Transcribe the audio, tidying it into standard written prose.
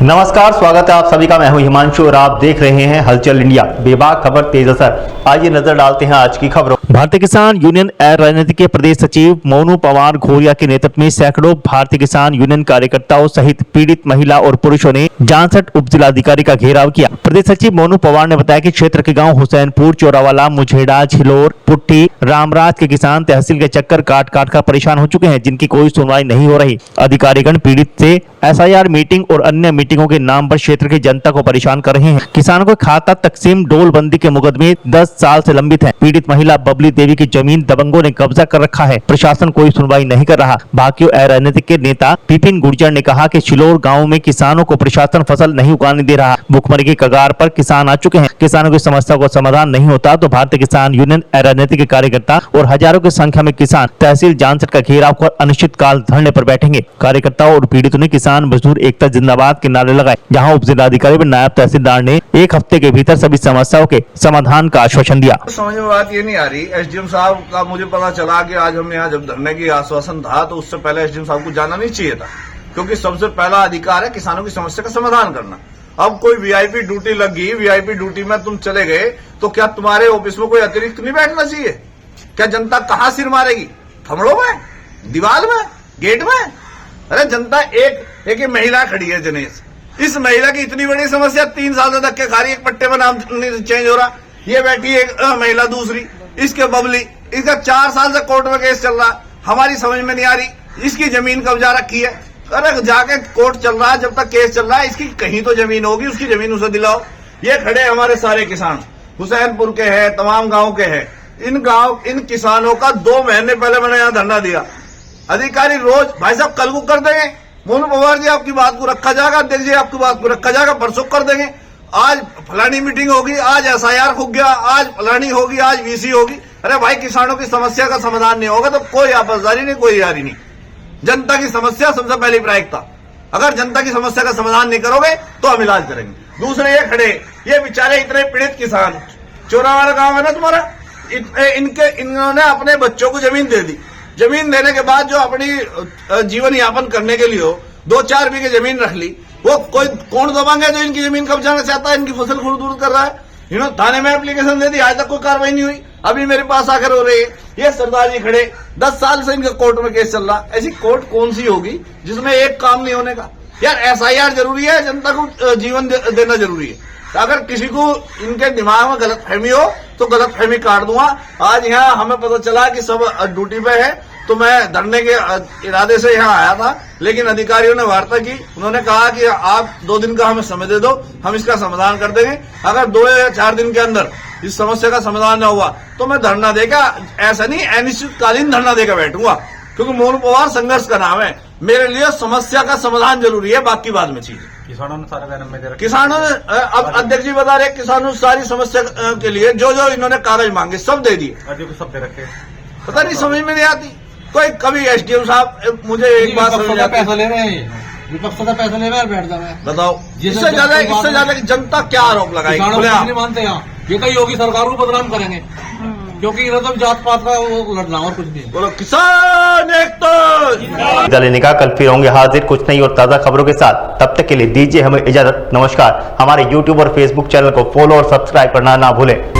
नमस्कार, स्वागत है आप सभी का। मैं हूं हिमांशु और आप देख रहे हैं हलचल इंडिया। बेबाक खबर तेज असर। आइए नजर डालते हैं आज की खबरों। भारतीय किसान यूनियन राजनीति के प्रदेश सचिव मोनू पवार घोरिया के नेतृत्व में सैकड़ों भारतीय किसान यूनियन कार्यकर्ताओं सहित पीड़ित महिला और पुरुषों ने जांसट उप जिलाधिकारी का घेराव किया। प्रदेश सचिव मोनू पवार ने बताया कि क्षेत्र के गाँव हुसैनपुर, चौरावाला, मुझेड़ा, झिलोर, पुट्टी, रामराज के किसान तहसील के चक्कर काट काट कर परेशान हो चुके हैं, जिनकी कोई सुनवाई नहीं हो रही। अधिकारीगण पीड़ित से SIR मीटिंग और अन्य मीटिंगों के नाम पर क्षेत्र की जनता को परेशान कर रहे हैं। किसानों के खाता तकसीम डोलबंदी के मुकदमे 10 साल से लंबित हैं। पीड़ित महिला बबली देवी की जमीन दबंगों ने कब्जा कर रखा है। प्रशासन कोई सुनवाई नहीं कर रहा। भाकियों राजनीतिक के नेता विपिन गुर्जर ने कहा कि शिलोर गाँव में किसानों को प्रशासन फसल नहीं उगाने दे रहा। भुखमरी के कगार पर किसान आ चुके हैं। किसानों की समस्या को समाधान नहीं होता तो भारतीय किसान यूनियन राजनीतिक के कार्यकर्ता और हजारों की संख्या में किसान तहसील जांसट का घेराव कर अनिश्चितकाल धरने पर बैठेंगे। कार्यकर्ताओं और पीड़ितों ने किसान मजदूर एकता जिंदाबाद के नारे लगाए। जहां उप जिलाधिकारी व नायब तहसीलदार ने 1 हफ्ते के भीतर सभी समस्याओं के समाधान का आश्वासन दिया। समझ में बात ये नहीं आ रही। SDM साहब का मुझे पता चला कि आज हम यहाँ जब धरने की आश्वासन था तो उससे पहले SDM साहब को जाना नहीं चाहिए था, क्योंकि सबसे पहला अधिकार है किसानों की समस्या का समाधान करना। अब कोई VIP ड्यूटी लग गई, VIP ड्यूटी में तुम चले गए तो क्या तुम्हारे ऑफिस में कोई अतिरिक्त नहीं बैठना चाहिए? क्या जनता कहाँ सिर मारेगी? थमड़ों में, दीवार में, गेट में? अरे जनता एक महिला खड़ी है जनेश, इस महिला की इतनी बड़ी समस्या 3 साल से धक्के खा रही है। एक पट्टे में नाम चेंज हो रहा, ये बैठी एक महिला दूसरी, इसके बबली, इसका 4 साल से कोर्ट में केस चल रहा, हमारी समझ में नहीं आ रही। इसकी जमीन कब्जा रखी है। अरे जाके कोर्ट चल रहा है, जब तक केस चल रहा है इसकी कहीं तो जमीन होगी, उसकी जमीन उसे दिलाओ। ये खड़े हमारे सारे किसान हुसैनपुर के हैं, तमाम गाँव के हैं। इन किसानों का 2 महीने पहले मैंने यहाँ धरना दिया। अधिकारी रोज भाई साहब कल को कर देंगे, मोनू पवार जी आपकी बात को रखा जाएगा, अध्यक्ष जी आपकी बात को रखा जाएगा, परसों कर देंगे। आज फलानी मीटिंग होगी, आज SIR हो गया, आज फलानी होगी, आज VC होगी। अरे भाई किसानों की समस्या का समाधान नहीं होगा तो कोई आपसदारी नहीं, कोई यारी नहीं। जनता की समस्या सबसे पहली प्राथमिकता। अगर जनता की समस्या का समाधान नहीं करोगे तो हम इलाज करेंगे। दूसरे ये खड़े, ये बेचारे इतने पीड़ित किसान, चौरावाला गांव है ना तुम्हारा, इन्होंने अपने बच्चों को जमीन दे दी। जमीन देने के बाद जो अपनी जीवन यापन करने के लिए 2-4 बीघे जमीन रख ली, वो कौन दबांगे जो इनकी जमीन कब्जाना चाहता है, इनकी फसल खुर्द कर रहा है। इन्होंने थाने में एप्लीकेशन दे दी, आज तक कोई कार्रवाई नहीं हुई। अभी मेरे पास आकर हो रही है। ये सरदार जी खड़े, 10 साल से इनका कोर्ट में केस चल रहा। ऐसी कोर्ट कौन सी होगी जिसमें एक काम नहीं होने का? यार SIR जरूरी है, जनता को जीवन देना जरूरी है। अगर किसी को इनके दिमाग में गलतफहमी हो तो गलतफहमी काट दूंगा। आज यहाँ हमें पता चला कि सब ड्यूटी पे है तो मैं धरने के इरादे से यहाँ आया था, लेकिन अधिकारियों ने वार्ता की। उन्होंने कहा कि आप 2 दिन का हमें समय दे दो, हम इसका समाधान कर देंगे। अगर 2 या 4 दिन के अंदर इस समस्या का समाधान न हुआ तो मैं धरना देगा, ऐसा नहीं अनिश्चितकालीन धरना देकर बैठूंगा, क्योंकि मोनू पवार संघर्ष का नाम है। मेरे लिए समस्या का समाधान जरूरी है, बाकी बाद में चीज। किसानों ने सारे बैनर में दे रखा। किसानों ने, अब अध्यक्ष जी बता रहे, किसानों सारी समस्या के लिए जो इन्होंने कागज मांगे सब दे दिए, सब दे रखे। पता नहीं समझ में नहीं आती। कोई कभी SDM साहब मुझे एक बात पैसा ले रहे हैं, विपक्ष का पैसा ले रहा है, बैठ जाए बताओ इससे ज्यादा जनता क्या आरोप लगाएगी? नहीं मानते यहाँ, ये कहीं योगी सरकार को बदनाम करेंगे, क्योंकि इधर तो जात पात का वो लड़ना और कुछ नहीं। बोलो किसान एकता। लेने का कल फिर होंगे हाजिर कुछ नई और ताजा खबरों के साथ। तब तक के लिए दीजिए हमें इजाजत। नमस्कार। हमारे YouTube और Facebook चैनल को फॉलो और सब्सक्राइब करना ना भूलें।